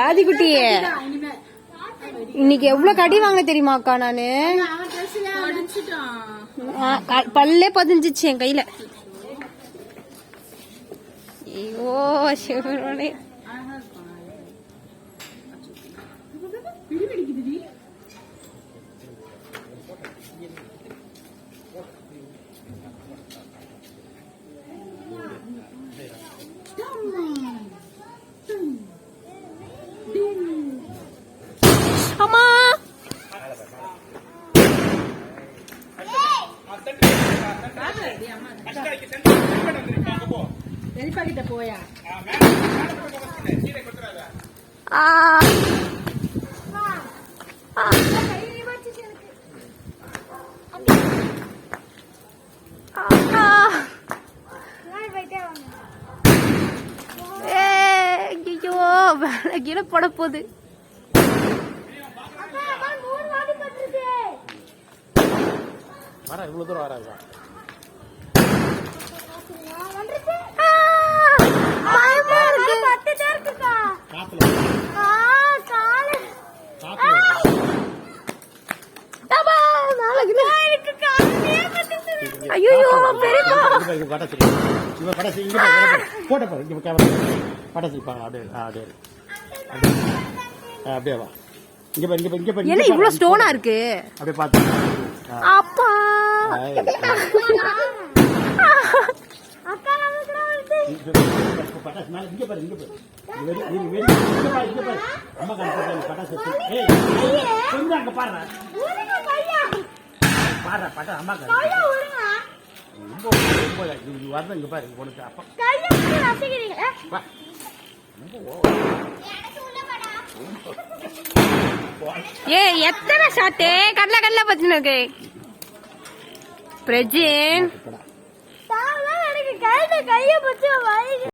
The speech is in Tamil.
ஆதிக்குட்டியே இன்னைக்கு எவ்வளவு கடி வாங்க தெரியுமாக்கா? நானு பல்லே பதிஞ்சிச்சு என் கையில. ஐயோ சிவனே. அம்மா போயா கீழே போட போகுது. இவ்வளவு தூரம் வராது. ஐயோ பெரியப்பா போட்ட பட்டாசு அப்படியே வா. இங்க பாரு, இங்க பாரு. என்ன இவ்வளவு ஸ்டோனா இருக்கு? அப்படியே பாத்து. அப்பா பட்டாசு மேல இங்க பாரு, இங்க பாரு. இங்க பாரு. அம்மா காண பட்டாசு. ஏய் கொஞ்சம் அங்க பாரு. பாரு பட்டாசு அம்மா காண. ரொம்ப வரணும். இங்க பாரு உனக்கு அப்பா. ஏ எத்தனை ஷாட்டு கடல பத்தின இருக்கு பிரஜின். கைய பச்சு